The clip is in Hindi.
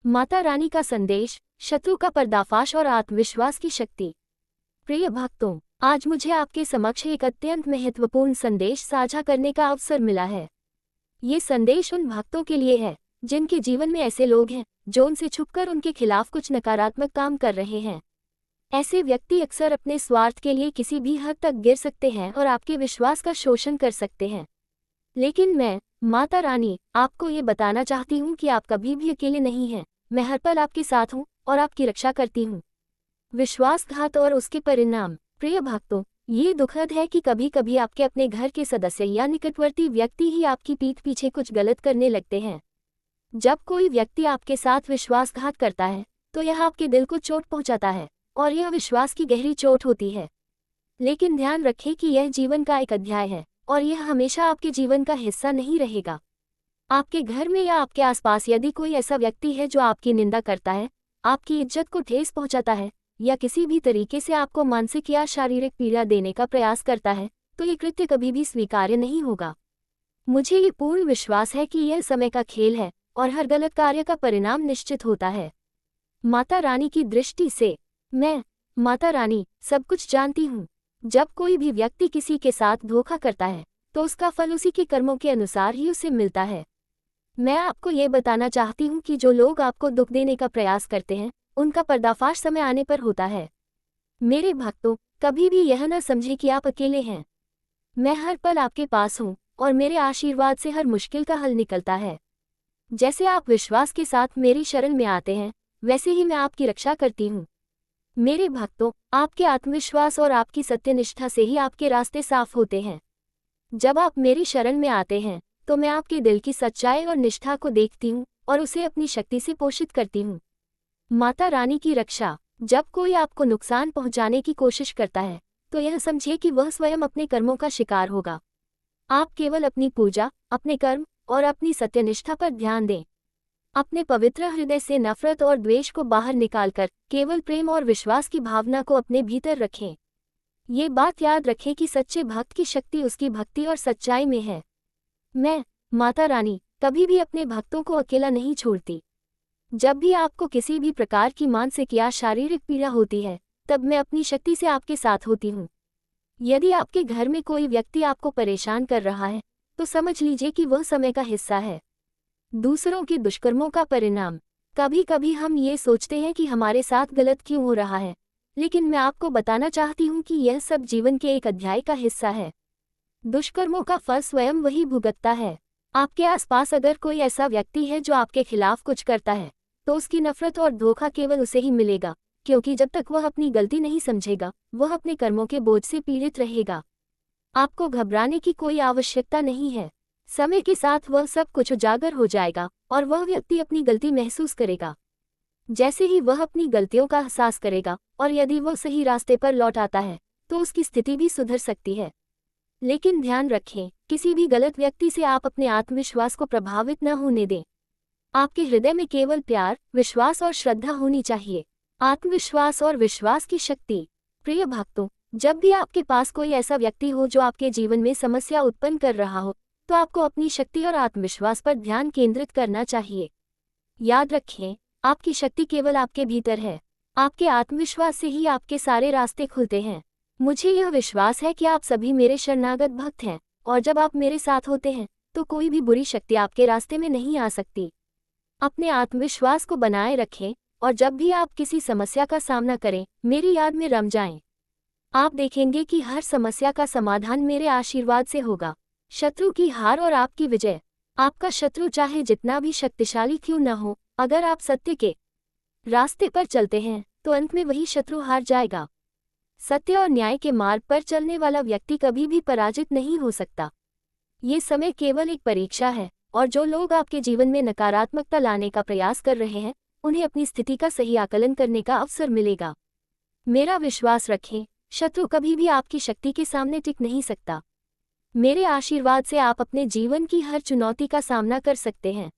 माता रानी का संदेश, शत्रु का पर्दाफाश और आत्मविश्वास की शक्ति। प्रिय भक्तों, आज मुझे आपके समक्ष एक अत्यंत महत्वपूर्ण संदेश साझा करने का अवसर मिला है। ये संदेश उन भक्तों के लिए है जिनके जीवन में ऐसे लोग हैं जो उनसे छुपकर उनके खिलाफ कुछ नकारात्मक काम कर रहे हैं। ऐसे व्यक्ति अक्सर अपने स्वार्थ के लिए किसी भी हद तक गिर सकते हैं और आपके विश्वास का शोषण कर सकते हैं। लेकिन मैं, माता रानी, आपको ये बताना चाहती हूँ कि आप कभी भी अकेले नहीं हैं। मैं हर पल आपके साथ हूँ और आपकी रक्षा करती हूँ। विश्वासघात और उसके परिणाम। प्रिय भक्तों, ये दुखद है कि कभी कभी आपके अपने घर के सदस्य या निकटवर्ती व्यक्ति ही आपकी पीठ पीछे कुछ गलत करने लगते हैं। जब कोई व्यक्ति आपके साथ विश्वासघात करता है तो यह आपके दिल को चोट पहुंचाता है और यह विश्वास की गहरी चोट होती है। लेकिन ध्यान रखें कि यह जीवन का एक अध्याय है और यह हमेशा आपके जीवन का हिस्सा नहीं रहेगा। आपके घर में या आपके आसपास यदि कोई ऐसा व्यक्ति है जो आपकी निंदा करता है, आपकी इज्जत को ठेस पहुंचाता है या किसी भी तरीके से आपको मानसिक या शारीरिक पीड़ा देने का प्रयास करता है, तो ये कृत्य कभी भी स्वीकार्य नहीं होगा। मुझे ये पूर्ण विश्वास है कि यह समय का खेल है और हर गलत कार्य का परिणाम निश्चित होता है। माता रानी की दृष्टि से मैं, माता रानी, सब कुछ जानती हूँ। जब कोई भी व्यक्ति किसी के साथ धोखा करता है तो उसका फल उसी के कर्मों के अनुसार ही उसे मिलता है। मैं आपको ये बताना चाहती हूँ कि जो लोग आपको दुख देने का प्रयास करते हैं, उनका पर्दाफाश समय आने पर होता है। मेरे भक्तों, कभी भी यह न समझे कि आप अकेले हैं। मैं हर पल आपके पास हूँ और मेरे आशीर्वाद से हर मुश्किल का हल निकलता है। जैसे आप विश्वास के साथ मेरी शरण में आते हैं, वैसे ही मैं आपकी रक्षा करती हूँ। मेरे भक्तों, आपके आत्मविश्वास और आपकी सत्यनिष्ठा से ही आपके रास्ते साफ होते हैं। जब आप मेरी शरण में आते हैं तो मैं आपके दिल की सच्चाई और निष्ठा को देखती हूँ और उसे अपनी शक्ति से पोषित करती हूँ। माता रानी की रक्षा। जब कोई आपको नुकसान पहुँचाने की कोशिश करता है तो यह समझिए कि वह स्वयं अपने कर्मों का शिकार होगा। आप केवल अपनी पूजा, अपने कर्म और अपनी सत्यनिष्ठा पर ध्यान दें। अपने पवित्र हृदय से नफरत और द्वेष को बाहर निकालकर केवल प्रेम और विश्वास की भावना को अपने भीतर रखें। ये बात याद रखें कि सच्चे भक्त की शक्ति उसकी भक्ति और सच्चाई में है। मैं, माता रानी, कभी भी अपने भक्तों को अकेला नहीं छोड़ती। जब भी आपको किसी भी प्रकार की मानसिक या शारीरिक पीड़ा होती है, तब मैं अपनी शक्ति से आपके साथ होती हूँ। यदि आपके घर में कोई व्यक्ति आपको परेशान कर रहा है, तो समझ लीजिए कि वह समय का हिस्सा है। दूसरों के दुष्कर्मों का परिणाम। कभी कभी हम ये सोचते हैं कि हमारे साथ गलत क्यों हो रहा है, लेकिन मैं आपको बताना चाहती हूँ कि यह सब जीवन के एक अध्याय का हिस्सा है। दुष्कर्मों का फल स्वयं वही भुगतता है। आपके आसपास अगर कोई ऐसा व्यक्ति है जो आपके खिलाफ कुछ करता है, तो उसकी नफरत और धोखा केवल उसे ही मिलेगा, क्योंकि जब तक वह अपनी गलती नहीं समझेगा, वह अपने कर्मों के बोझ से पीड़ित रहेगा। आपको घबराने की कोई आवश्यकता नहीं है। समय के साथ वह सब कुछ उजागर हो जाएगा और वह व्यक्ति अपनी गलती महसूस करेगा। जैसे ही वह अपनी गलतियों का एहसास करेगा और यदि वह सही रास्ते पर लौट आता है, तो उसकी स्थिति भी सुधर सकती है। लेकिन ध्यान रखें, किसी भी गलत व्यक्ति से आप अपने आत्मविश्वास को प्रभावित न होने दें। आपके हृदय में केवल प्यार, विश्वास और श्रद्धा होनी चाहिए। आत्मविश्वास और विश्वास की शक्ति। प्रिय भक्तों, जब भी आपके पास कोई ऐसा व्यक्ति हो जो आपके जीवन में समस्या उत्पन्न कर रहा हो, तो आपको अपनी शक्ति और आत्मविश्वास पर ध्यान केंद्रित करना चाहिए। याद रखें, आपकी शक्ति केवल आपके भीतर है। आपके आत्मविश्वास से ही आपके सारे रास्ते खुलते हैं। मुझे यह विश्वास है कि आप सभी मेरे शरणागत भक्त हैं और जब आप मेरे साथ होते हैं तो कोई भी बुरी शक्ति आपके रास्ते में नहीं आ सकती। अपने आत्मविश्वास को बनाए रखें और जब भी आप किसी समस्या का सामना करें, मेरी याद में रम जाएं। आप देखेंगे कि हर समस्या का समाधान मेरे आशीर्वाद से होगा। शत्रु की हार और आपकी विजय। आपका शत्रु चाहे जितना भी शक्तिशाली क्यों न हो, अगर आप सत्य के रास्ते पर चलते हैं तो अंत में वही शत्रु हार जाएगा। सत्य और न्याय के मार्ग पर चलने वाला व्यक्ति कभी भी पराजित नहीं हो सकता। ये समय केवल एक परीक्षा है और जो लोग आपके जीवन में नकारात्मकता लाने का प्रयास कर रहे हैं, उन्हें अपनी स्थिति का सही आकलन करने का अवसर मिलेगा। मेरा विश्वास रखें, शत्रु कभी भी आपकी शक्ति के सामने टिक नहीं सकता। मेरे आशीर्वाद से आप अपने जीवन की हर चुनौती का सामना कर सकते हैं।